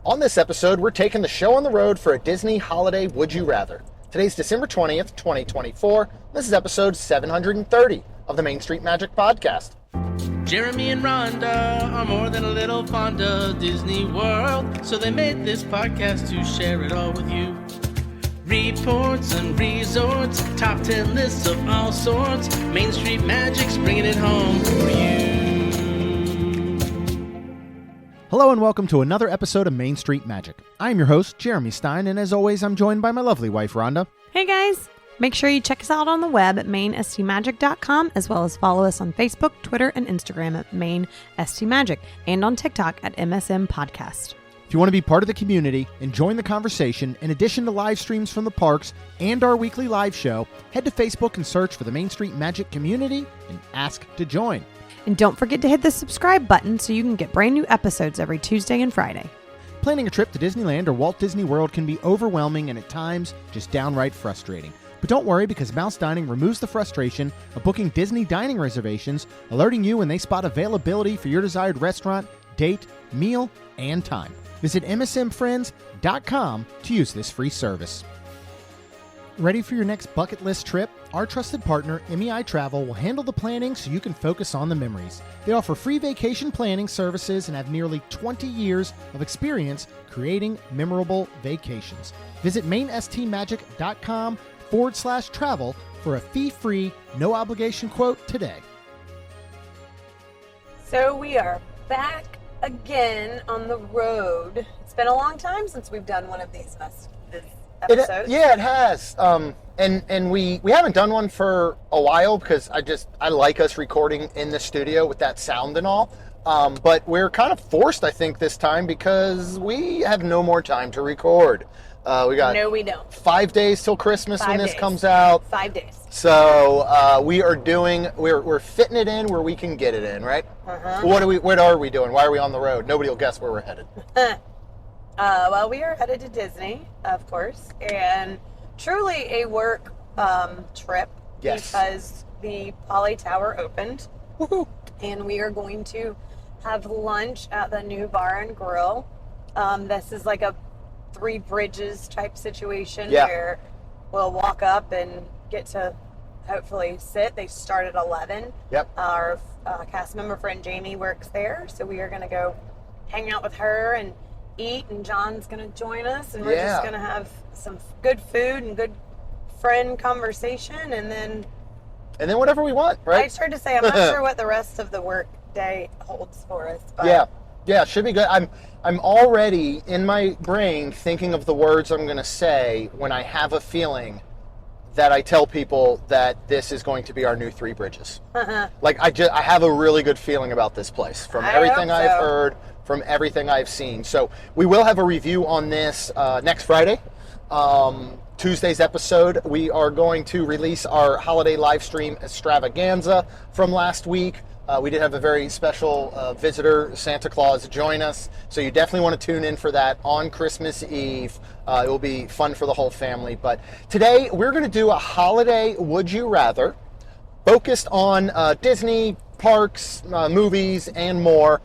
On this episode, we're taking the show on the road for a Disney holiday Would You Rather. Today's December 20th, 2024. This is episode 730 of the Main Street Magic Podcast. Jeremy and Rhonda are more than a little fond of Disney World, so they made this podcast to share it all with you. Reports and resorts, top 10 lists of all sorts. Main Street Magic's bringing it home for you. Hello and welcome to another episode of Main Street Magic. I'm your host, Jeremy Stein, and as always, I'm joined by my lovely wife, Rhonda. Hey guys! Make sure you check us out on the web at mainstmagic.com, as well as follow us on Facebook, Twitter, and Instagram at mainstmagic, and on TikTok at MSM Podcast. If you want to be part of the community and join the conversation, in addition to live streams from the parks and our weekly live show, head to Facebook and search for the Main Street Magic community and ask to join. And don't forget to hit the subscribe button so you can get brand new episodes every Tuesday and Friday. Planning a trip to Disneyland or Walt Disney World can be overwhelming and at times just downright frustrating. But don't worry, because Mouse Dining removes the frustration of booking Disney dining reservations, alerting you when they spot availability for your desired restaurant, date, meal, and time. Visit msmfriends.com to use this free service. Ready for your next bucket list trip? Our trusted partner, MEI-Travel, will handle the planning so you can focus on the memories. They offer free vacation planning services and have nearly 20 years of experience creating memorable vacations. Visit mainstmagic.com/travel for a fee-free, no-obligation quote today. So we are back again on the road. It's been a long time since we've done one of these episodes. It has. And we haven't done one for a while because I like us recording in the studio with that sound and all. But we're kind of forced, I think, this time because we have no more time to record. We don't. 5 days till Christmas when this comes out. 5 days. So we're fitting it in where we can get it in, right? Uh-huh. What are we doing? Why are we on the road? Nobody will guess where we're headed. Well, we are headed to Disney, of course, and truly a work trip. Yes. Because the Poly Tower opened. Woohoo! And we are going to have lunch at the new bar and grill. This is like a Three Bridges type situation where we'll walk up and get to hopefully sit. They start at 11. Yep. Our cast member friend Jamie works there, so we are going to go hang out with her and eat, and John's going to join us, and we're just going to have some good food and good friend conversation, and then whatever we want, right? I started to say I'm not sure what the rest of the work day holds for us, but yeah, should be good. I'm already in my brain thinking of the words I'm going to say when I have a feeling that I tell people that this is going to be our new Three Bridges. Like I have a really good feeling about this place from everything I've heard, from everything I've seen. So we will have a review on this next Friday. Tuesday's episode, we are going to release our holiday live stream extravaganza from last week. We did have a very special visitor, Santa Claus, join us. So you definitely want to tune in for that on Christmas Eve. It will be fun for the whole family. But today we're going to do a holiday Would You Rather focused on Disney, parks, movies, and more.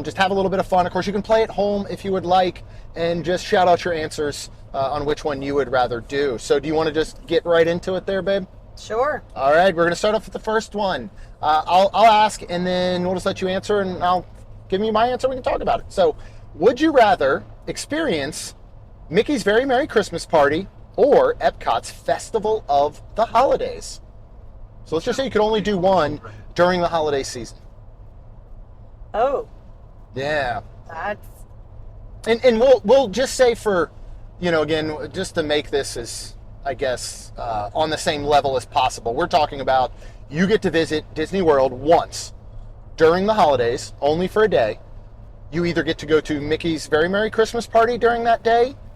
Just have a little bit of fun. Of course, you can play at home if you would like and just shout out your answers on which one you would rather do. So do you want to just get right into it there, babe? Sure. All right, we're going to start off with the first one. I'll ask, and then we'll just let you answer, and I'll give you my answer. We can talk about it. So, would you rather experience Mickey's Very Merry Christmas Party or Epcot's Festival of the Holidays? So let's just say you could only do one during the holiday season. Oh. Yeah. That's... And we'll just say for, again, just to make this as, I guess, on the same level as possible, we're talking about you get to visit Disney World once during the holidays, only for a day. You either get to go to Mickey's Very Merry Christmas Party during that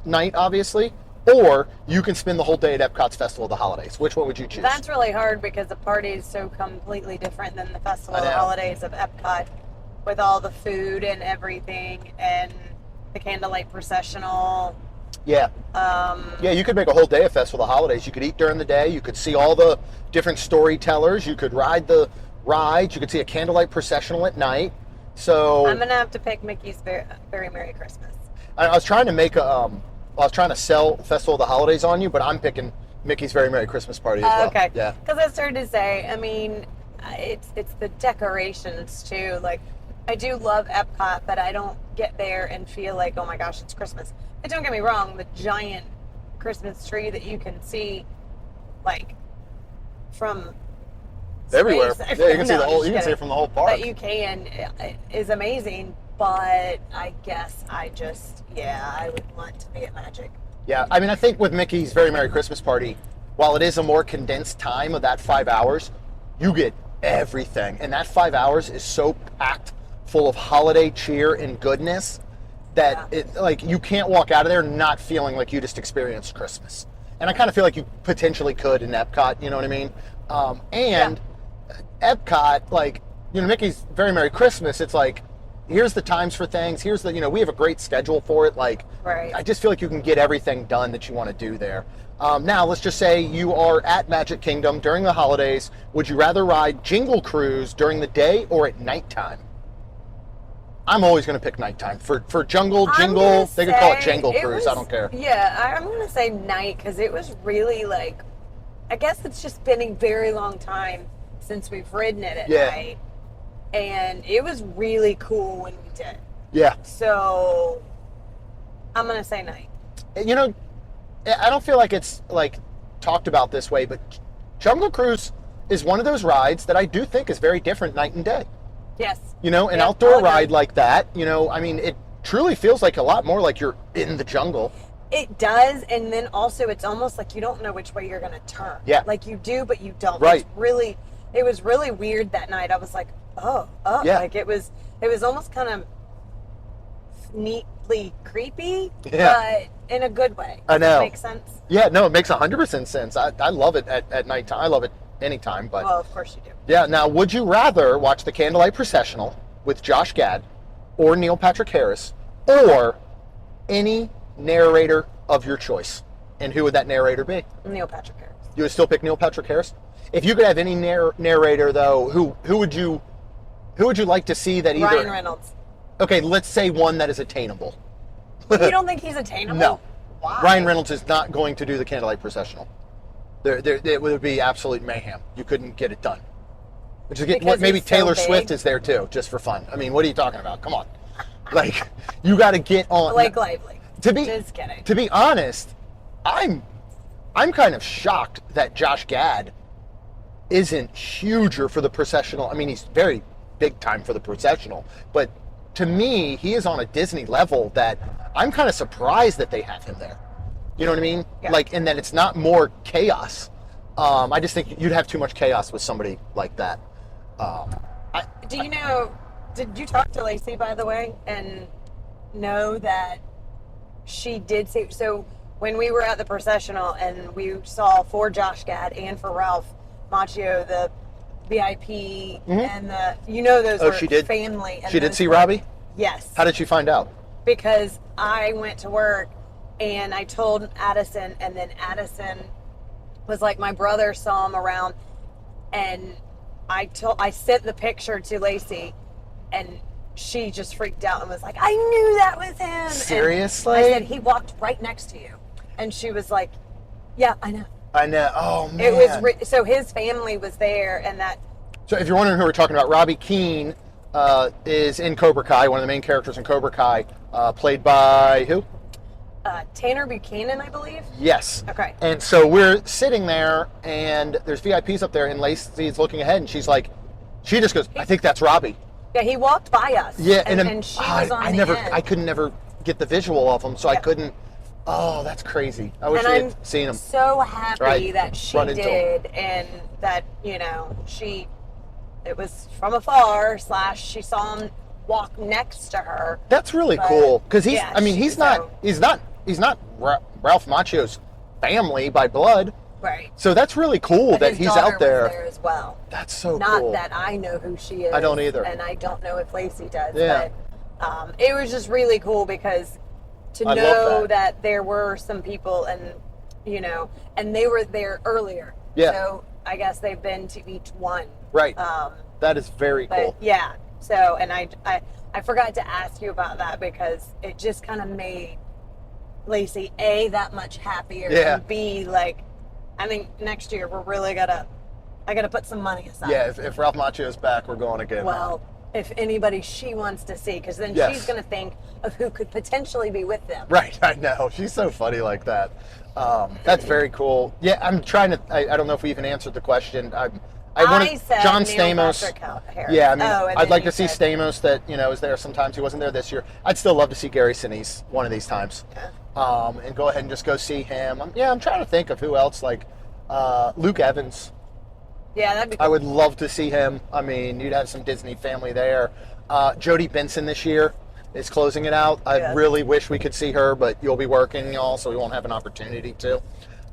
night, obviously, or you can spend the whole day at Epcot's Festival of the Holidays. Which one would you choose? That's really hard because the party is so completely different than the Festival of the Holidays of Epcot, with all the food and everything and the candlelight processional. Yeah. You could make a whole day of Festival of the Holidays. You could eat during the day. You could see all the different storytellers. You could ride the rides. You could see a candlelight processional at night. So I'm going to have to pick Mickey's Very Merry Christmas. I was trying to make a, I was trying to sell Festival of the Holidays on you, but I'm picking Mickey's Very Merry Christmas Party as well. Okay. Yeah. Because I started to say, I mean, it's the decorations too. Like, I do love Epcot, but I don't get there and feel like, oh my gosh, it's Christmas. But don't get me wrong, the giant Christmas tree that you can see, like, from Everywhere. space- Yeah, you can see No, the I'm whole. just You can see kidding. it from the whole park. But you can is amazing. But I guess I would want to be at Magic. Yeah, I mean, I think with Mickey's Very Merry Christmas Party, while it is a more condensed time of that 5 hours, you get everything. And that 5 hours is so packed full of holiday cheer and goodness that it, like, you can't walk out of there not feeling like you just experienced Christmas. And I kind of feel like you potentially could in Epcot, you know what I mean? Epcot, like, you know, Mickey's Very Merry Christmas, it's like, here's the times for things. Here's the, you know, we have a great schedule for it. Like, Right. I just feel like you can get everything done that you want to do there. Now, let's just say you are at Magic Kingdom during the holidays. Would you rather ride Jingle Cruise during the day or at nighttime? I'm always going to pick nighttime. For Jingle, they could call it Jangle Cruise. I don't care. Yeah, I'm going to say night because it was really like, I guess it's just been a very long time since we've ridden it at night. And it was really cool when we did. Yeah. So I'm going to say night. You know, I don't feel like it's like talked about this way, but Jungle Cruise is one of those rides that I do think is very different night and day. Yes. You know, an Yeah, outdoor I'll agree. ride like that, you know, I mean, it truly feels like a lot more like you're in the jungle. It does, and then also it's almost like you don't know which way you're going to turn. Yeah. Like you do, but you don't. Right. It was really weird that night. I was like, oh, Yeah. like it was almost kind of neatly creepy, Yeah. but in a good way. I know. Does that make sense? Yeah, no, it makes 100% sense. I love it at nighttime. I love it anytime, but Well, of course you do. yeah. Now, would you rather watch the Candlelight Processional with Josh Gad or Neil Patrick Harris or any narrator of your choice? And who would that narrator be? Neil Patrick Harris. You would still pick Neil Patrick Harris? If you could have any narrator, though, who would you like to see that either? Ryan Reynolds. Okay, let's say one that is attainable. You don't think he's attainable? No. Why? Ryan Reynolds is not going to do the Candlelight Processional. It would be absolute mayhem. You couldn't get it done. Which is Because maybe he's so Taylor big? Swift is there too, just for fun. I mean, what are you talking about? Come on, like you got to get on. Blake Lively. To be Just kidding. To be honest, I'm kind of shocked that Josh Gad isn't huger for the processional. I mean, he's very big time for the processional, but to me, he is on a Disney level that I'm kind of surprised that they have him there. You know what I mean? Yeah. Like, and that it's not more chaos. I just think you'd have too much chaos with somebody like that. Do you know, did you talk to Lacey, by the way, and know that she did say, so when we were at the processional and we saw for Josh Gad and for Ralph Macchio, the VIP and the, you know, those were she did? family. And She did those see were- Robbie? Yes. How did she find out? Because I went to work and I told Addison, and then Addison was like, my brother saw him around, and I sent the picture to Lacey, and she just freaked out and was like, I knew that was him. And Seriously? I said, he walked right next to you. And she was like, yeah, I know. I know. Oh man. It was so his family was there, and that. So if you're wondering who we're talking about, Robbie Keane is in Cobra Kai, one of the main characters in Cobra Kai, played by who? Tanner Buchanan, I believe. Yes. Okay. And so we're sitting there, and there's VIPs up there, and Lacey's looking ahead, and she's like, she just goes, I think that's Robbie. Yeah, he walked by us. Yeah, and she was on the end. I couldn't never get the visual of him, so I Yeah. couldn't. Oh, that's crazy. I wish And we I'm had seen him. so happy Right. that she Run into did, and that, you know, it was from afar / she saw him walk next to her. That's really But, cool because he's. yeah, I mean, he's not Ralph Macchio's family by blood. Right. So that's really cool But that his he's daughter out there. was there as well. That's so Not cool. that I know who she is. I don't either. And I don't know if Lacey does. Yeah. But it was just really cool because to I love know that. there were some people, and, you know, and they were there earlier. Yeah. So I guess they've been to each one. Right. That is very But cool. yeah, So, and I forgot to ask you about that because it just kind of made Lacey A, that much happier, and B, like, I think next year we're really I gotta put some money aside. Yeah, if Ralph Macchio's back, we're going again. Well, if anybody she wants to see, because then she's gonna think of who could potentially be with them. Right, I know. She's so funny like that. That's very cool. Yeah, I'm trying to. I don't know if we even answered the question. I said John Neil Stamos. Patrick Harris. Yeah, I mean, and I'd then like you to see said- Stamos that is there sometimes. He wasn't there this year. I'd still love to see Gary Sinise one of these times, and go ahead and just go see him. I'm trying to think of who else, like Luke Evans. Yeah, that'd be cool. I would love to see him. I mean, you'd have some Disney family there. Jodie Benson this year is closing it out. I really wish we could see her, but you'll be working, y'all, so we won't have an opportunity to.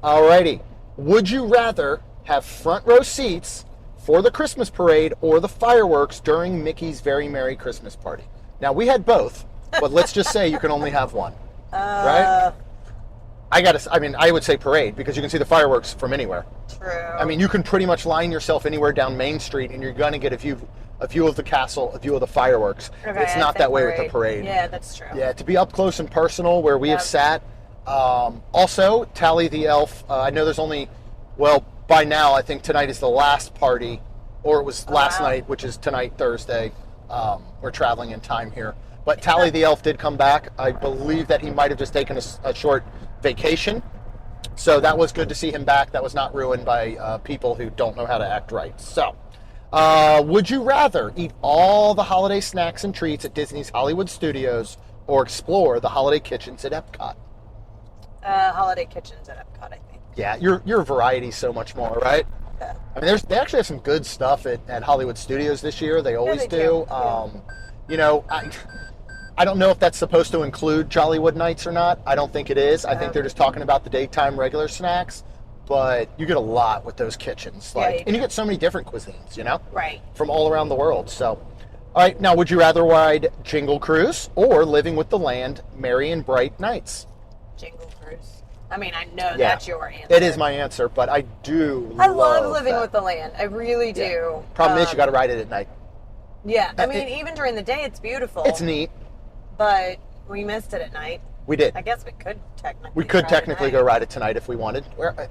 Alrighty. Would you rather have front row seats for the Christmas parade or the fireworks during Mickey's Very Merry Christmas Party? Now, we had both, but let's just say you can only have one. Right? I would say parade because you can see the fireworks from anywhere. True. I mean, you can pretty much line yourself anywhere down Main Street and you're going to get a view of the castle, a view of the fireworks. Okay, it's not that way with the parade. Yeah, that's true. Yeah, to be up close and personal where we have sat. Also, Tally the Elf. I know there's only, by now, I think tonight is the last party, or it was last night, which is tonight, Thursday. We're traveling in time here. But Tally the Elf did come back. I believe that he might have just taken a short vacation. So that was good to see him back. That was not ruined by people who don't know how to act right. So, would you rather eat all the holiday snacks and treats at Disney's Hollywood Studios or explore the holiday kitchens at Epcot? Holiday kitchens at Epcot, I think. Yeah, your variety's so much more, right? Yeah. I mean, they actually have some good stuff at Hollywood Studios this year. They always they do. do. I don't know if that's supposed to include Jollywood Nights or not. I don't think it is. I think they're just talking about the daytime regular snacks. But you get a lot with those kitchens, and you get so many different cuisines, Right. from all around the world. So, all right, now would you rather ride Jingle Cruise or Living with the Land, Merry and Bright Nights? Jingle Cruise. I mean, I know that's your answer. It is my answer, but I do. I love Living that. with the Land. I really do. Yeah. Problem is, you got to ride it at night. Yeah, I mean, even during the day, it's beautiful. It's neat. But we missed it at night. We did. I guess we could technically. We could ride technically at go night. ride it tonight if we wanted.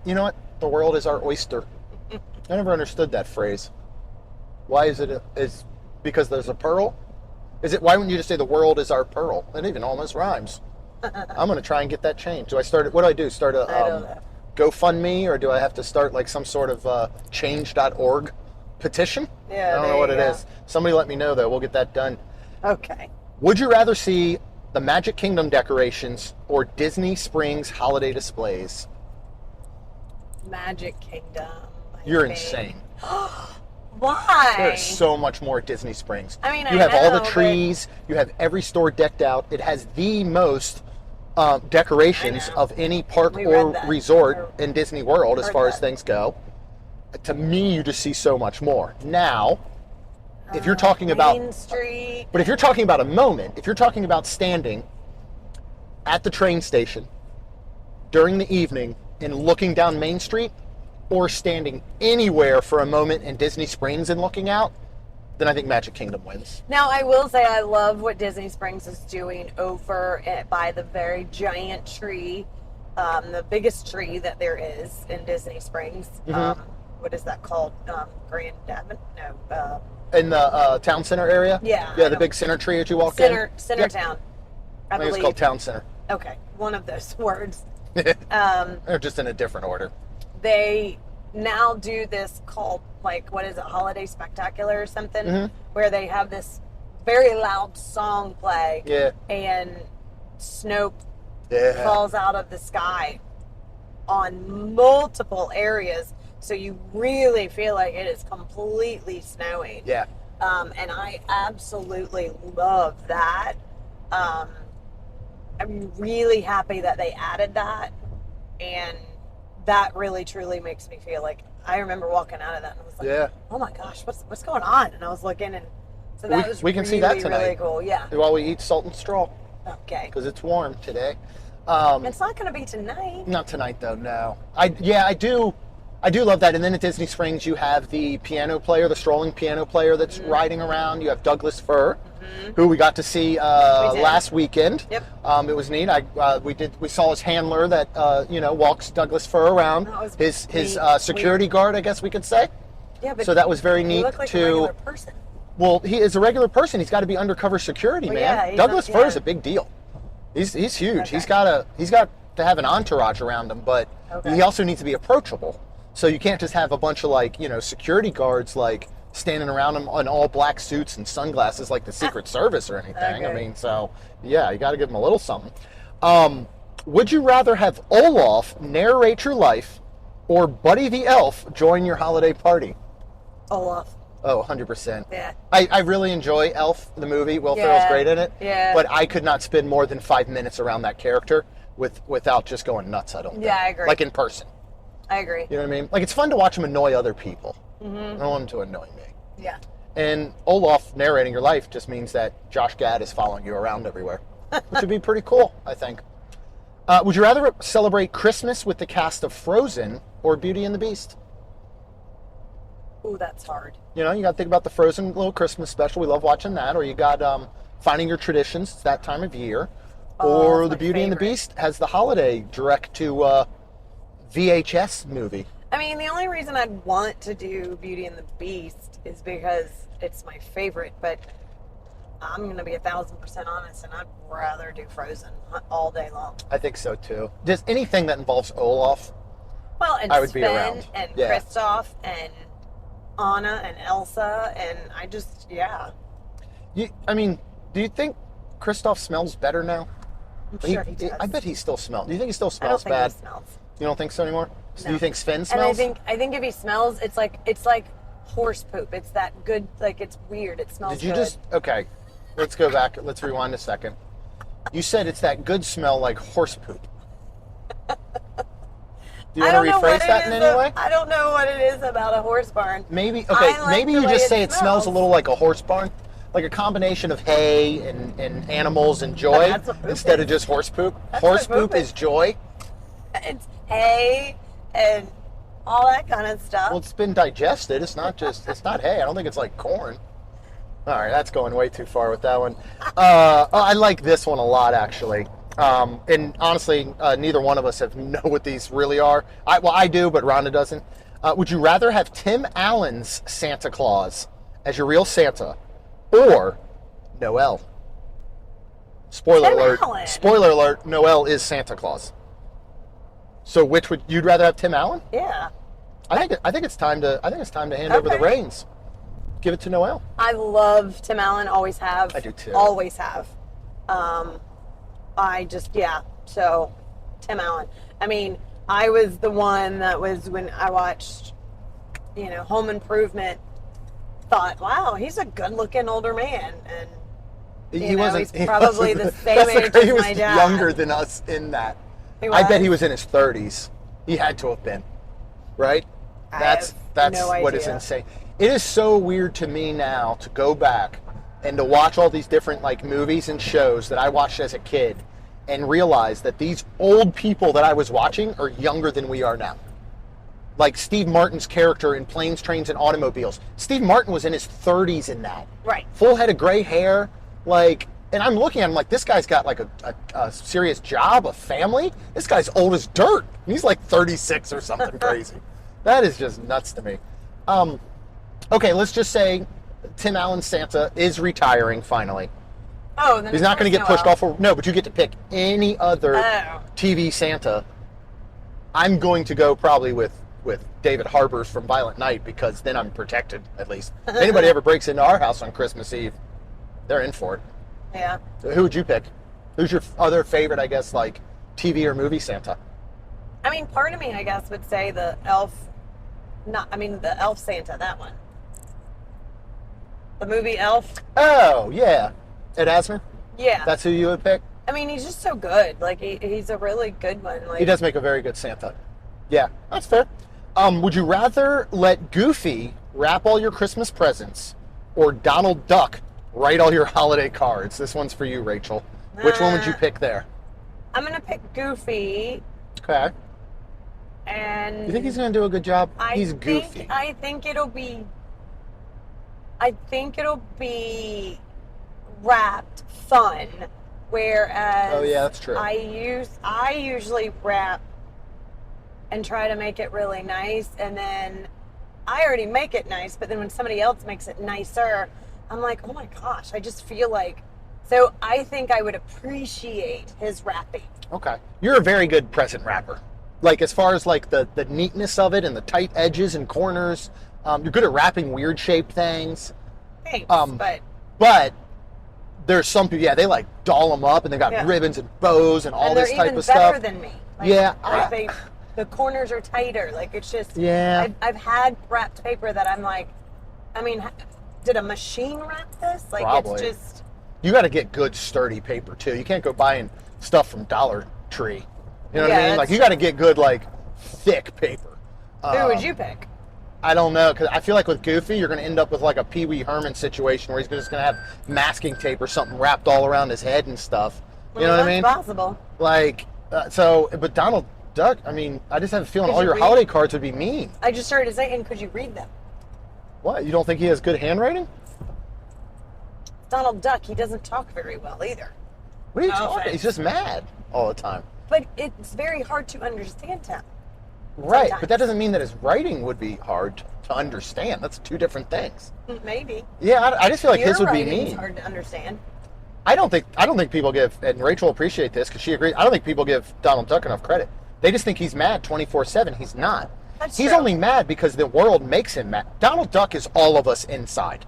You know what? The world is our oyster. I never understood that phrase. Why is it? Is because there's a pearl? Is it? Why wouldn't you just say the world is our pearl? It even almost rhymes. I'm gonna try and get that changed. Do I start it? What do I do? Start I don't know. GoFundMe, or do I have to start like some sort of change.org petition? Yeah, I don't know there what you it go. is. Somebody let me know though. We'll get that done. Okay. Would you rather see the Magic Kingdom decorations or Disney Springs holiday displays? Magic Kingdom. You're think. insane. Why? There's so much more at Disney Springs. I mean, you I have all the know, trees. You have every store decked out. It has the most decorations I know. of any park We or read that. resort in Disney World as Heard far as that. things go. To me, you just see so much more. Now, if you're talking about Main Street. But if you're talking about a moment, if you're talking about standing at the train station during the evening and looking down Main Street, or standing anywhere for a moment in Disney Springs and looking out, then I think Magic Kingdom wins. Now, I will say I love what Disney Springs is doing over by the very giant tree, the biggest tree that there is in Disney Springs. Mhm. What is that called? Grand Avenue? No. In the town center area? Yeah, Yeah, I the don't- big center tree that you walk Center in? Yep. Town. I think it's called Town Center. Okay, one of those words. Or just in a different order. They now do this called, like, what is it, Holiday Spectacular or something, Mhm. where they have this very loud song play, Yeah. and Snow Yeah. falls out of the sky on multiple areas, so you really feel like it is completely snowing. Yeah. And I absolutely love that. I'm really happy that they added that, and that really truly makes me feel like I remember walking out of that and I was like, Yeah. oh my gosh, what's going on? And I was looking, and so that was we can really, see that tonight. really cool. Yeah. While we eat salt and straw, Okay. because it's warm today. It's not going to be tonight. Not tonight though. No. I do. I do love that. And then at Disney Springs, you have the piano player, the strolling piano player that's riding around. You have Douglas Fir, who we got to see last weekend. Yep. It was neat. We saw his handler that walks Douglas Fir around. That was His neat. security guard, I guess we could say. Yeah, but So that was very neat he looked like to. a regular person. Well, he is a regular person. He's got to be undercover security, Well, man. yeah, he's Douglas not- Fir yeah. is a big deal. He's huge. Okay. He's got to have an entourage around him, but Okay. he also needs to be approachable. So you can't just have a bunch of security guards standing around him in all black suits and sunglasses like the Secret Service or anything. I Okay. mean, so yeah, you got to give him a little something. Would you rather have Olaf narrate your life or Buddy the Elf join your holiday party? Olaf. Oh, 100%. Yeah. I really enjoy Elf, the movie. Will Yeah. Ferrell's great in it. Yeah. But I could not spend more than 5 minutes around that character without just going nuts, I don't think. Yeah, I agree. Like in person. I agree. You know what I mean? Like, it's fun to watch him annoy other people. I don't want him to annoy me. Yeah. And Olaf narrating your life just means that Josh Gad is following you around everywhere, which would be pretty cool, I think. Would you rather celebrate Christmas with the cast of Frozen or Beauty and the Beast? Ooh, that's hard. You know, you got to think about the Frozen little Christmas special. We love watching that. Or you got Finding Your Traditions. It's that time of year. Oh, Or that's the my Beauty and the favorite. Beast has the holiday direct to VHS movie. I mean, the only reason I'd want to do Beauty and the Beast is because it's my favorite, but I'm going to be 1,000% honest, and I'd rather do Frozen all day long. I think so too. Just anything that involves Olaf. Well, and I would be Sven around. and Yeah. Kristoff and Anna and Elsa, and I just, yeah. I mean, do you think Kristoff smells better now? I'm sure he does. I bet he still smells. Do you think he still I don't smells think bad? he smells. You don't think so anymore? So do No. you think Sven And smells? I think if he smells, it's like horse poop. It's that good, like it's weird. It smells Did you good. just okay? Let's go back. Let's rewind a second. You said it's that good smell like horse poop. Do you I want don't to know what rephrase it that in is any way? I don't know what it is about a horse barn. Maybe okay. I like Maybe the you way just it say it smells a smells. little like a horse barn, like a combination of hay and animals and joy That's what poop instead of is. just horse poop. That's Horse what poop poop is is. joy. It's hay and all that kind of stuff. Well, it's been digested. It's not hay. I don't think it's like corn. All right, that's going way too far with that one. I like this one a lot, actually. And honestly, neither one of us know what these really are. I do, but Rhonda doesn't. Would you rather have Tim Allen's Santa Claus as your real Santa, or Noel? Spoiler Tim alert! Allen. Spoiler alert! Noel is Santa Claus. So, which would you'd rather have Tim Allen? Yeah. I think it's time to hand over the Okay. reins. Give it to Noel. I love Tim Allen, always have. I do too. Always have. So Tim Allen. I mean, I was the one that was when I watched, Home Improvement, thought, wow, he's a good looking older man. And He wasn't. he's probably the same that's age great. as He was my dad. younger than us in that. He I bet was? he was in his 30s. He had to have been, right? I That's have no what is idea. insane. It is so weird to me now to go back and to watch all these different movies and shows that I watched as a kid and realize that these old people that I was watching are younger than we are now. Like Steve Martin's character in Planes, Trains, and Automobiles. Steve Martin was in his 30s in that. Right. Full head of gray hair. And I'm looking at him like, this guy's got a serious job, a family. This guy's old as dirt. He's like 36 or something crazy. That is just nuts to me. Okay, let's just say Tim Allen's Santa is retiring finally. Oh, then He's of not going to course get pushed Noel. off. No, but you get to pick any other Oh. TV Santa. I'm going to go probably with David Harbour's from Violent Night because then I'm protected, at least. If anybody ever breaks into our house on Christmas Eve, they're in for it. Yeah. So who would you pick? Who's your other favorite, I guess, TV or movie Santa? I mean, part of me, I guess, would say the elf Santa, that one. The movie Elf. Oh, yeah. Ed Asner? Yeah. That's who you would pick? I mean, he's just so good. Like, he's a really good one. Like, He does make a very good Santa. Yeah, that's fair. Would you rather let Goofy wrap all your Christmas presents or Donald Duck write all your holiday cards? This one's for you, Rachel. Which one would you pick there? I'm going to pick Goofy Okay. And You think he's going to do a good job? I He's think, goofy. I think it'll be wrapped fun. Whereas Oh, yeah, that's true. I usually wrap and try to make it really nice, and then I already make it nice, but then when somebody else makes it nicer, I'm like, oh my gosh, I just feel like. So I think I would appreciate his wrapping. Okay. You're a very good present wrapper. Like, as far as, like, the neatness of it and the tight edges and corners, you're good at wrapping weird shaped things. Thanks, But there's some people, they, like, doll them up, and they've got ribbons and bows and all and this they're type even of better stuff. than me. Like, Yeah, like the corners are tighter. Like, it's just. Yeah. I've had wrapped paper that I'm like, I mean, did a machine wrap this? Like, Probably. it's just. You got to get good, sturdy paper, too. You can't go buying stuff from Dollar Tree. You know what I mean? Like, you got to get good, like, thick paper. Who would you pick? I don't know, because I feel like with Goofy, you're going to end up with, like, a Pee Wee Herman situation where he's just going to have masking tape or something wrapped all around his head and stuff. You know what I mean? That's possible. Like, but Donald Duck, I mean, I just have a feeling Could all you your read? holiday cards would be mean. I just started to say, and could you read them? What? You don't think he has good handwriting? Donald Duck, he doesn't talk very well either. What are you No talking? offense. He's just mad all the time. But it's very hard to understand him. Right, Sometimes. but that doesn't mean that his writing would be hard to understand. That's two different things. Maybe. Yeah, I just feel like Your his would be writing's mean. hard to understand. I don't think people give, and Rachel will appreciate this because she agrees. I don't think people give Donald Duck enough credit. They just think he's mad 24/7. He's not. That's He's true. only mad because the world makes him mad. Donald Duck is all of us inside.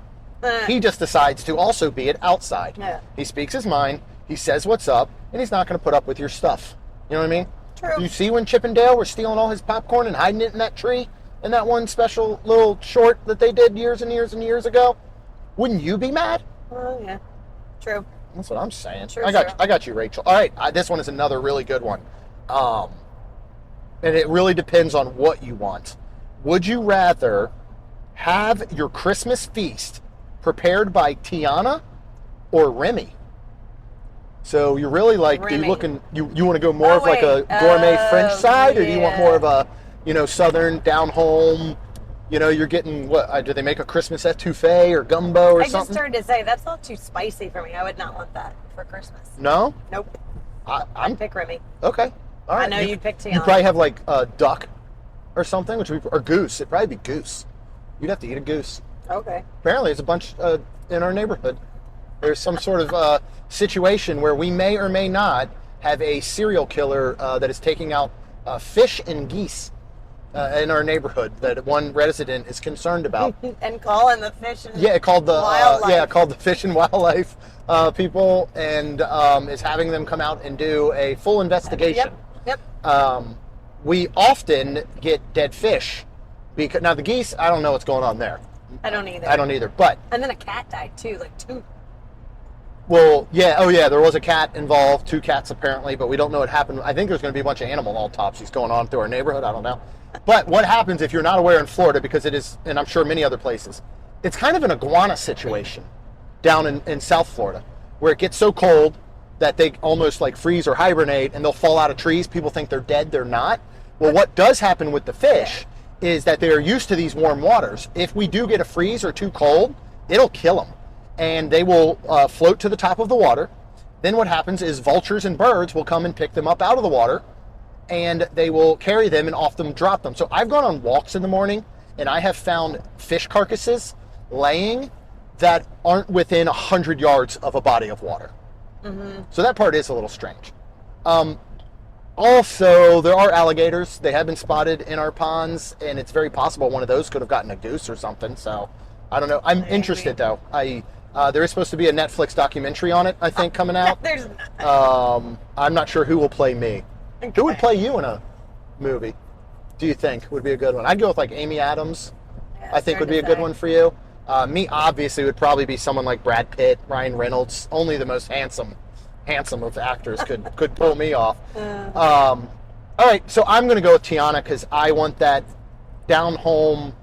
He just decides to also be it outside. Yeah. He speaks his mind. He says what's up, and he's not going to put up with your stuff. You know what I mean? True. You see when Chip and Dale were stealing all his popcorn and hiding it in that tree in that one special little short that they did years and years and years ago? Wouldn't you be mad? Oh, yeah. True. That's what I'm saying. True, I got true. I got you, Rachel. All right, this one is another really good one. And it really depends on what you want. Would you rather have your Christmas feast prepared by Tiana or Remy? So you're really like, do you Remy. looking you want to go more Oh, of like a wait. gourmet French Oh, side, or do you want yeah. more of a, southern down home? You're getting what? Do they make a Christmas etouffee or gumbo or I just something? started to say, that's not too spicy for me. I would not want that for Christmas. No, Nope. I'm I'd pick Remy. okay. All right. I know you'd pick Tiana. You probably have like a duck or something, or goose. It'd probably be goose. You'd have to eat a goose. Okay. Apparently, there's a bunch in our neighborhood. There's some sort of situation where we may or may not have a serial killer that is taking out fish and geese in our neighborhood that one resident is concerned about. And calling the fish and Called the wildlife. Fish and Wildlife people, and is having them come out and do a full investigation. Yep. We often get dead fish because now the geese, I don't know what's going on there. I don't either. I don't either. But And then a cat died too, like two. well, there was a cat involved, 2 cats apparently, but we don't know what happened. I think there's going to be a bunch of animal autopsies going on through our neighborhood. I don't know. But what happens if you're not aware in Florida, because it is, and I'm sure many other places, it's kind of an iguana situation down in South Florida, where it gets so cold that they almost like freeze or hibernate, and they'll fall out of trees. People think they're dead. They're not. Well, what does happen with the fish is that they are used to these warm waters. If we do get a freeze or too cold, it'll kill them. And they will float to the top of the water. Then what happens is vultures and birds will come and pick them up out of the water, and they will carry them and often drop them. So I've gone on walks in the morning, and I have found fish carcasses laying that aren't within 100 yards of a body of water. Mm-hmm. So that part is a little strange. Also, there are alligators. They have been spotted in our ponds, and it's very possible one of those could have gotten a goose or something. So I don't know. I'm interested, though. There is supposed to be a Netflix documentary on it, I think, coming out. There's not. I'm not sure who will play me. Okay. Who would play you in a movie, do you think would be a good one? I'd go with like Amy Adams. Yeah, I think hard would be to a good say. one for you. Me, obviously, would probably be someone like Brad Pitt, Ryan Reynolds. Only the most handsome of actors could pull me off. All right, so I'm going to go with Tiana because I want that down home,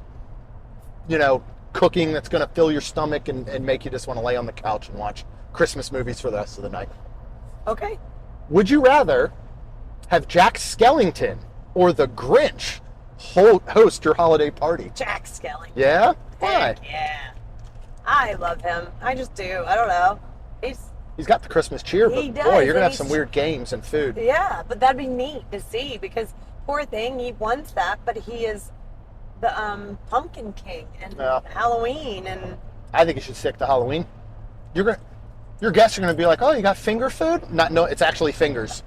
cooking that's going to fill your stomach and make you just want to lay on the couch and watch Christmas movies for the rest of the night. Okay. Would you rather have Jack Skellington or the Grinch host your holiday party? Jack Skellington. Yeah? Why? Heck yeah. I love him. I just do. I don't know. He's got the Christmas cheer, but He does, boy, you're going to and have some he's- weird games and food. Yeah, but that'd be neat to see because poor thing, he wants that, but he is the Pumpkin King and Yeah. Halloween and I think you should stick to Halloween. Your guests are going to be like, "Oh, you got finger food?" No, it's actually fingers.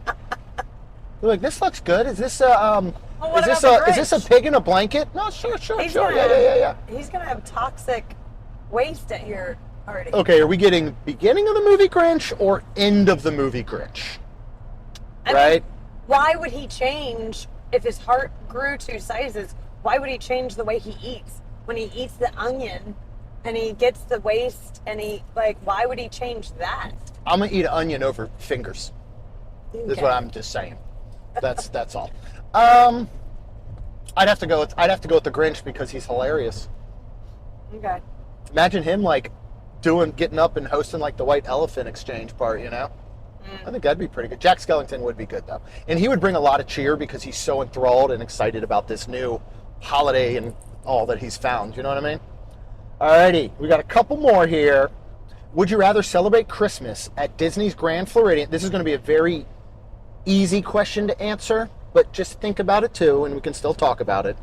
They're like, "This looks good. Is this Well, what is about the this a Grinch? pig in a blanket?" No, sure. Yeah. He's gonna have toxic waste at your party. Okay, are we getting beginning of the movie Grinch or end of the movie Grinch? I mean, Right? why would he change if his heart grew 2 sizes? Why would he change the way he eats? When he eats the onion and he gets the waste and why would he change that? I'm gonna eat an onion over fingers. This is Okay. what I'm just saying. That's all. I'd have to go with the Grinch because he's hilarious. Okay. Imagine him like getting up and hosting like the white elephant exchange part, you know? I think that'd be pretty good. Jack Skellington would be good though. And he would bring a lot of cheer because he's so enthralled and excited about this new holiday and all that he's found. You know what I mean? Alrighty, we got a couple more here. Would you rather celebrate Christmas at Disney's Grand Floridian? This is going to be a very easy question to answer, but just think about it too, and we can still talk about it.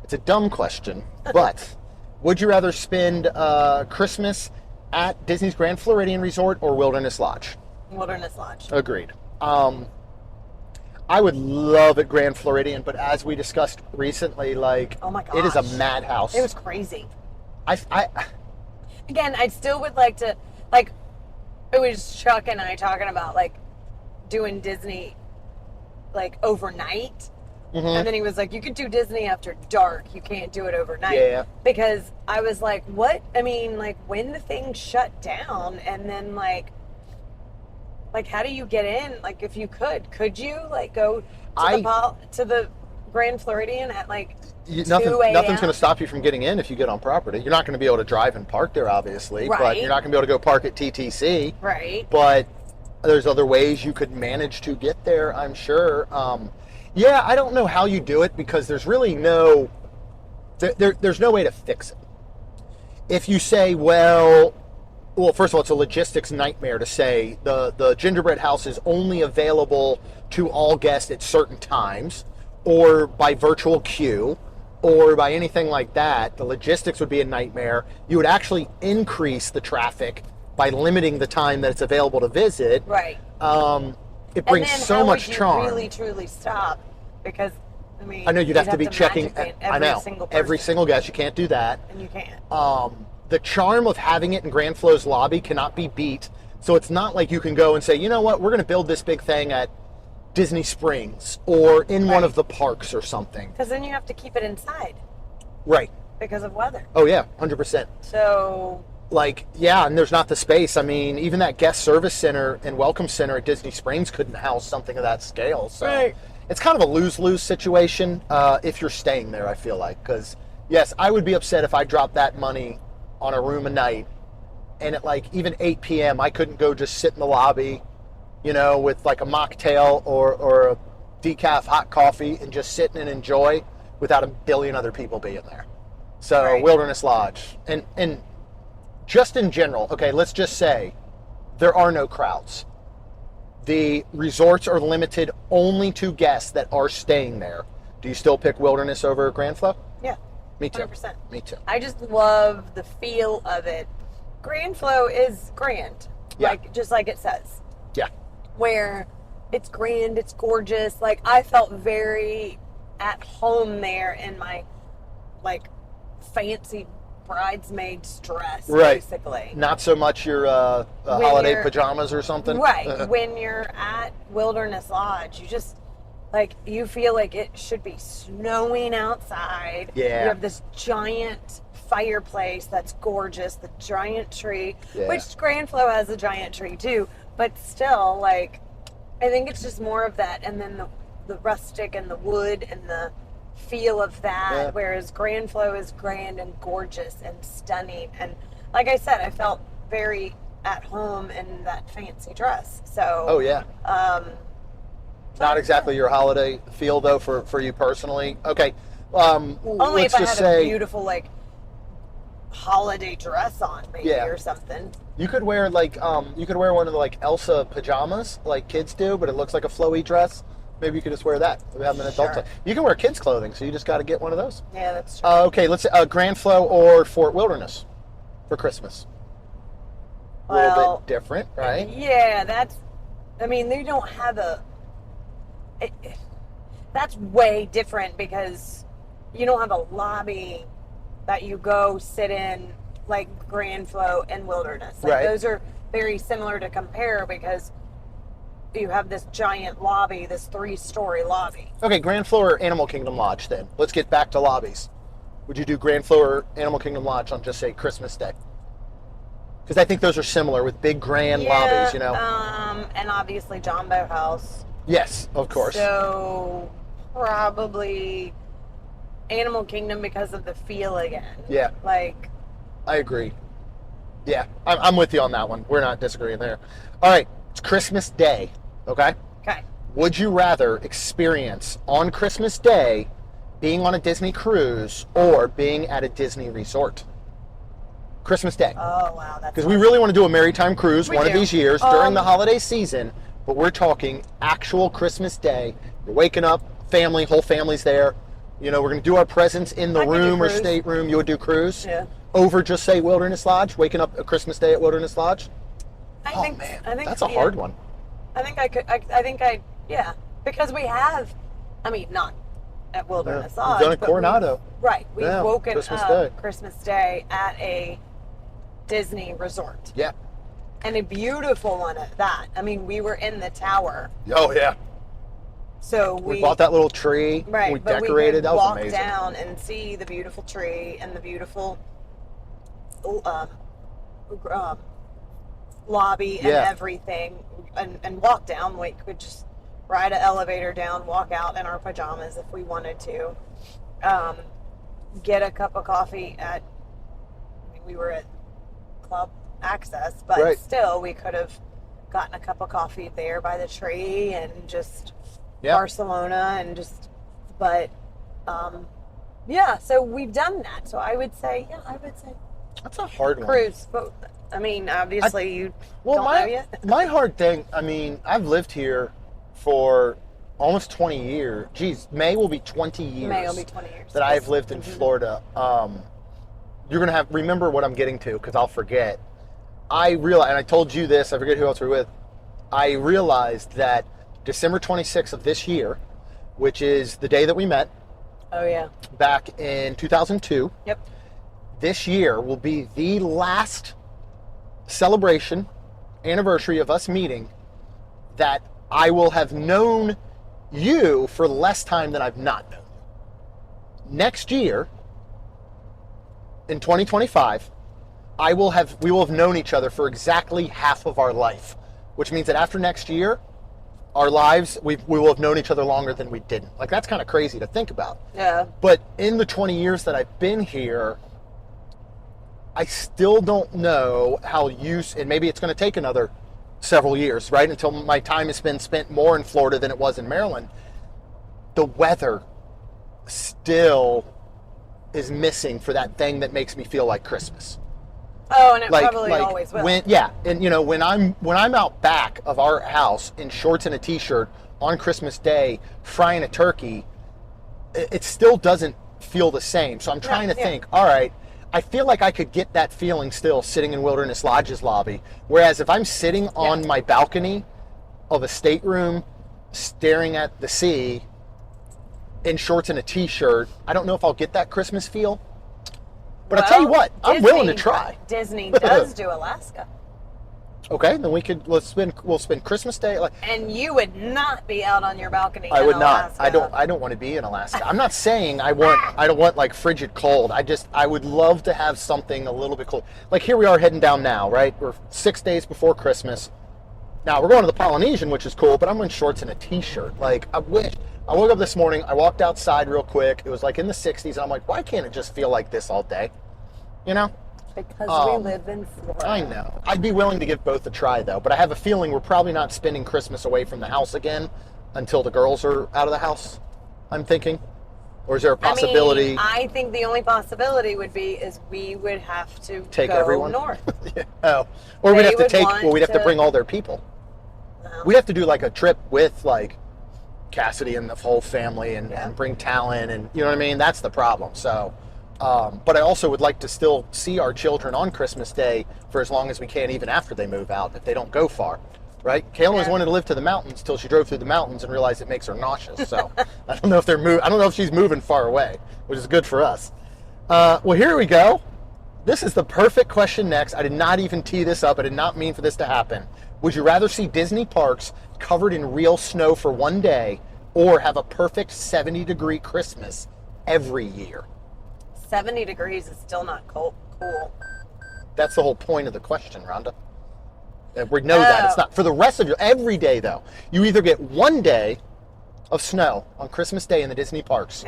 It's a dumb question, but would you rather spend Christmas at Disney's Grand Floridian Resort or Wilderness Lodge? Wilderness Lodge. Agreed. I would love at Grand Floridian, but as we discussed recently, like, Oh my it is a gosh. madhouse. It was crazy. I Again, I still would like to, like, it was Chuck and I talking about, like, doing Disney, like, overnight. And then he was like, you could do Disney after dark. You can't do it overnight. Yeah. Because I was like, what? I mean, like, when the thing shut down and then, like, how do you get in? Like, if you could you, like, go to the Grand Floridian at, like, 2 a.m.? Nothing's going to stop you from getting in if you get on property. You're not going to be able to drive and park there, obviously, but Right. you're not going to be able to go park at TTC. Right. But there's other ways you could manage to get there, I'm sure. Yeah, I don't know how you do it because there's really there's no way to fix it. If you say, well, first of all, it's a logistics nightmare to say the gingerbread house is only available to all guests at certain times or by virtual queue or by anything like that. The logistics would be a nightmare. You would actually increase the traffic by limiting the time that it's available to visit. Right. It brings and then so how much would you charm. really, truly stop? Because, I mean, I know you'd have to be checking. magically in I know single every person, single guest. You can't do that. and you can't. The charm of having it in Grand Flow's lobby cannot be beat. So it's not like you can go and say, you know what, we're going to build this big thing at Disney Springs or in one Right. of the parks or something. Because then you have to keep it inside Right. because of weather. Oh yeah, 100%. So Like, yeah, and there's not the space. I mean, even that guest service center and welcome center at Disney Springs couldn't house something of that scale. So Right. it's kind of a lose-lose situation if you're staying there, I feel like. Because, yes, I would be upset if I dropped that money on a room a night and at like even 8 p.m. I couldn't go just sit in the lobby, you know, with like a mocktail or a decaf hot coffee and just sit and enjoy without a billion other people being there. So Right. Wilderness Lodge. And just in general, okay, let's just say there are no crowds. The resorts are limited only to guests that are staying there. Do you still pick Wilderness over Grand Flow? yeah, Me too. 100%. Me too. I just love the feel of it. Grand Flow is grand, Yeah. like just like it says. Yeah. Where it's grand, it's gorgeous. Like I felt very at home there in my like fancy bridesmaid's dress, Right. basically. Not so much your holiday you're- pajamas or something. Right. When you're at Wilderness Lodge, you just like you feel like it should be snowing outside. Yeah. You have this giant fireplace that's gorgeous, the giant tree, Yeah. which Grand Flow has a giant tree too, but still like I think it's just more of that and then the rustic and the wood and the feel of that, Yeah. whereas Grand Flow is grand and gorgeous and stunning. And like I said, I felt very at home in that fancy dress. So Oh yeah. Not exactly your holiday feel though for you personally. Okay. Only let's if I just had say a beautiful like holiday dress on, maybe, Yeah. or something. you could wear you could wear one of the like Elsa pajamas like kids do, but it looks like a flowy dress. Maybe you could just wear that. We have an adult. Sure. You can wear kids clothing, so you just got to get one of those. Yeah, that's true. Okay, let's say Grand Flow or Fort Wilderness for Christmas. A little Well, bit different, right? Yeah, I mean, they don't have that's way different because you don't have a lobby that you go sit in like Grand Flow and Wilderness. Like, Right. those are very similar to compare because you have this giant lobby, this 3-story lobby. Okay, Grand Flow or Animal Kingdom Lodge then. Let's get back to lobbies. Would you do Grand Flow or Animal Kingdom Lodge on just say Christmas Day? Because I think those are similar with big grand lobbies, you know? And obviously Jumbo House. Yes, of course. So probably Animal Kingdom because of the feel again. Yeah. Like, I agree. Yeah, I'm with you on that one. We're not disagreeing there. All right, it's Christmas Day, okay? okay. Would you rather experience on Christmas Day being on a Disney cruise or being at a Disney resort? Christmas Day. Oh, wow. That's Because we really want to do a maritime cruise We one of do. these years during the holiday season, but we're talking actual Christmas Day. You're waking up, whole family's there. You know, we're going to do our presents in the I could do room or cruise. stateroom. You would do cruise? Yeah. Over just say Wilderness Lodge, waking up a Christmas Day at Wilderness Lodge? I think That's a hard one. I think yeah. Because we have, I mean, not at Wilderness Yeah. We've Lodge. done it but Coronado. We've Yeah, woken Christmas up Day. Christmas Day at a Disney resort. Yeah. And a beautiful one at that. I mean, we were in the tower. Oh, yeah. So We bought that little tree. Right, We but decorated. we could That was walk amazing. down and see the beautiful tree and the beautiful lobby and Yeah. everything, and walk down. We could just ride an elevator down, walk out in our pajamas if we wanted to. Get a cup of coffee at. I mean, we were at Club Access, but Right. still, we could have gotten a cup of coffee there by the tree and just. Yeah. Barcelona and just, but yeah, so we've done that. So I would say That's a hard one. cruise. But I mean, obviously you don't know yet. my hard thing, I mean, I've lived here for almost 20 years. Geez, May will be 20 years. May will be 20 years. That I've lived in Florida. You're going to have, remember what I'm getting to because I'll forget. I realized, and I told you this, I forget who else we're with. I realized that December 26th of this year, which is the day that we met Oh yeah. back in 2002, Yep. this year will be the last celebration, anniversary of us meeting that I will have known you for less time than I've not known you. Next year, in 2025, we will have known each other for exactly half of our life, which means that after next year, our lives, we will have known each other longer than we didn't. Like, that's kind of crazy to think about. Yeah. But in the 20 years that I've been here, I still don't know how and maybe it's going to take another several years, right? Until my time has been spent more in Florida than it was in Maryland. The weather still is missing for that thing that makes me feel like Christmas. Oh, and it probably always will. When I'm out back of our house in shorts and a t-shirt on Christmas Day frying a turkey, it still doesn't feel the same. So I'm trying to think, all right, I feel like I could get that feeling still sitting in Wilderness Lodge's lobby. Whereas if I'm sitting on my balcony of a stateroom staring at the sea in shorts and a t-shirt, I don't know if I'll get that Christmas feel. But I'll tell you what, I'm willing to try. Disney does do Alaska. Okay, then we'll spend Christmas Day. And you would not be out on your balcony. I in would not. Alaska. I don't want to be in Alaska. I'm not saying I don't want like frigid cold. I would love to have something a little bit cold. Like here we are heading down now, right? We're 6 days before Christmas. Now we're going to the Polynesian, which is cool, but I'm in shorts and a t-shirt. Like I wish. I woke up this morning, I walked outside real quick. It was like in the 60s, and I'm like, why can't it just feel like this all day? You know? Because we live in Florida. I know. I'd be willing to give both a try, though. But I have a feeling we're probably not spending Christmas away from the house again until the girls are out of the house, I'm thinking? Or is there a possibility? I think the only possibility would be is we would have to take go everyone north. Yeah. Oh. Or we'd have to we'd have to to bring all their people. No. We'd have to do like a trip with like Cassidy and the whole family and bring Talon and you know what I mean? That's the problem. So, but I also would like to still see our children on Christmas Day for as long as we can, even after they move out, if they don't go far. Right? Kayla always wanted to live to the mountains till she drove through the mountains and realized it makes her nauseous. So I don't know if I don't know if she's moving far away, which is good for us. Well, here we go. This is the perfect question next. I did not even tee this up. I did not mean for this to happen. Would you rather see Disney parks covered in real snow for one day or have a perfect 70-degree Christmas every year? 70 degrees is still not cool. That's the whole point of the question, Rhonda. We know that. It's not for the rest of your every day, though. You either get one day of snow on Christmas Day in the Disney parks,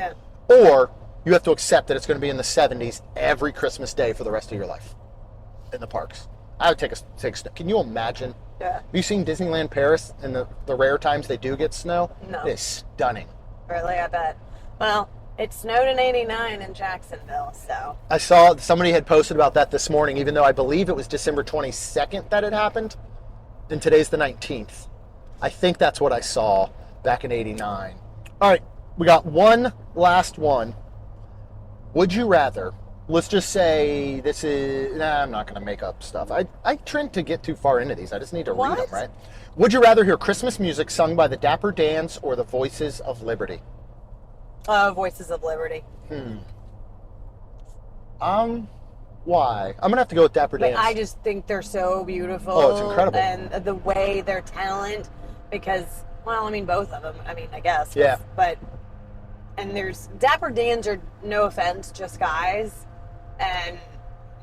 or you have to accept that it's going to be in the 70s every Christmas Day for the rest of your life in the parks. I would take snow. Can you imagine? Yeah. Have you seen Disneyland Paris in the rare times they do get snow? No. It's stunning. Really, I bet. Well, it snowed in '89 in Jacksonville, so. I saw somebody had posted about that this morning, even though I believe it was December 22nd that it happened, and today's the 19th. I think that's what I saw back in '89. All right, we got one last one. Would you rather, let's just say this is, I'm not going to make up stuff. I tend to get too far into these. I just need to read them, right? Would you rather hear Christmas music sung by the Dapper Dans or the Voices of Liberty? Voices of Liberty. Why? I'm gonna have to go with Dapper Dans. I just think they're so beautiful. Oh, it's incredible. And the way their talent, because, well, I mean, both of them. I mean, I guess. Yeah. But and there's Dapper Dans are, no offense, just guys, and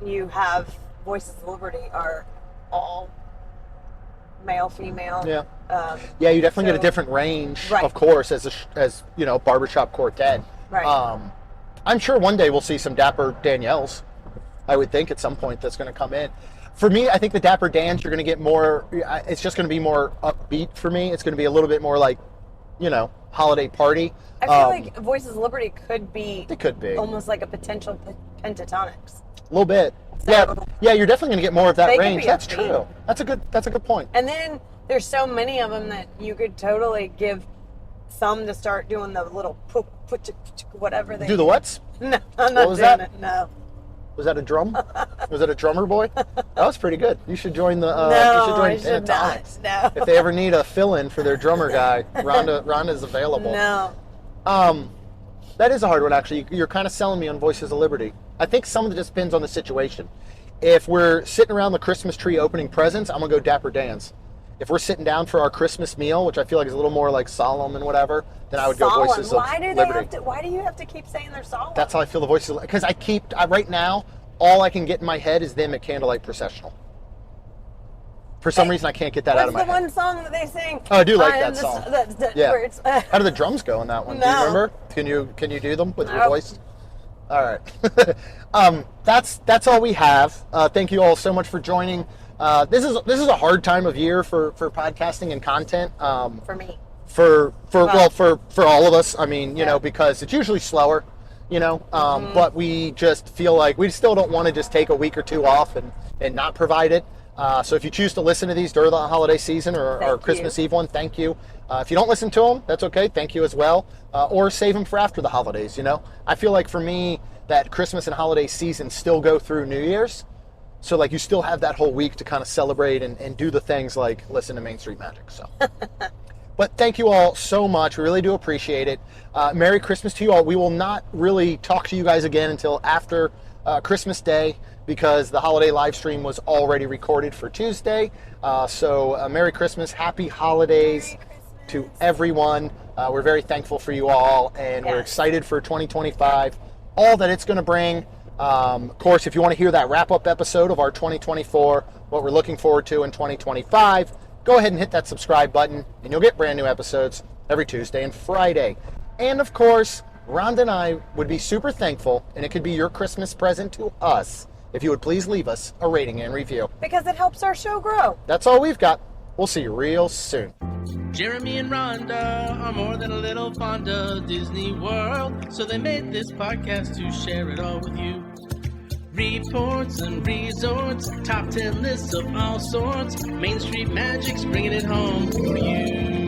you have Voices of Liberty are all male, female. Yeah. Yeah, you definitely get a different range, of course, as you know, barbershop quartet. Right. I'm sure one day we'll see some Dapper Danielles. I would think at some point that's going to come in. For me, I think the Dapper Dans, you're going to get more. It's just going to be more upbeat for me. It's going to be a little bit more like, you know, holiday party. I feel like Voices of Liberty could be. It could be almost like a potential pentatonics. A little bit. So, yeah, you're definitely going to get more of that range. That's upbeat. true. That's a good point. And then there's so many of them that you could totally give some to start doing the little whatever they do. The whats? No, I'm not doing it. No. Was that a drum? Was that a drummer boy? That was pretty good. You should join the. No, you should join Pentatonics. No. If they ever need a fill-in for their drummer guy, Rhonda's available. No. That is a hard one, actually. You're kind of selling me on Voices of Liberty. I think some of it just depends on the situation. If we're sitting around the Christmas tree opening presents, I'm gonna go Dapper Dans. If we're sitting down for our Christmas meal, which I feel like is a little more like solemn and whatever, then I would go Voices of Liberty. Why do you have to keep saying they're solemn? That's how I feel the Voices, because right now, all I can get in my head is them at Candlelight Processional. For some reason, I can't get that out of my head. What's the one song that they sing? Oh, I do like that song. Yeah. How do the drums go in that one? No. Do you remember? Can you do them with your voice? All right. That's all we have. Thank you all so much for joining. This is a hard time of year for podcasting and content. For me. For all of us. I mean, you know, because it's usually slower. You know, but we just feel like we still don't want to just take a week or two off and not provide it. So if you choose to listen to these during the holiday season or Christmas Eve one, thank you. If you don't listen to them, that's okay. Thank you as well. Or save them for after the holidays, you know. I feel like for me, that Christmas and holiday season still go through New Year's. So like you still have that whole week to kind of celebrate and do the things like listen to Main Street Magic. So, but thank you all so much. We really do appreciate it. Merry Christmas to you all. We will not really talk to you guys again until after Christmas Day, because the holiday live stream was already recorded for Tuesday. So Merry Christmas, Happy Holidays to everyone. We're very thankful for you all, and we're excited for 2025, all that it's going to bring. Of course, if you want to hear that wrap-up episode of our 2024, what we're looking forward to in 2025, go ahead and hit that subscribe button, and you'll get brand new episodes every Tuesday and Friday. And of course, Rhonda and I would be super thankful, and it could be your Christmas present to us, if you would please leave us a rating and review. Because it helps our show grow. That's all we've got. We'll see you real soon. Jeremy and Rhonda are more than a little fond of Disney World, so they made this podcast to share it all with you. Reports and resorts, top 10 lists of all sorts, Main Street Magic's bringing it home for you.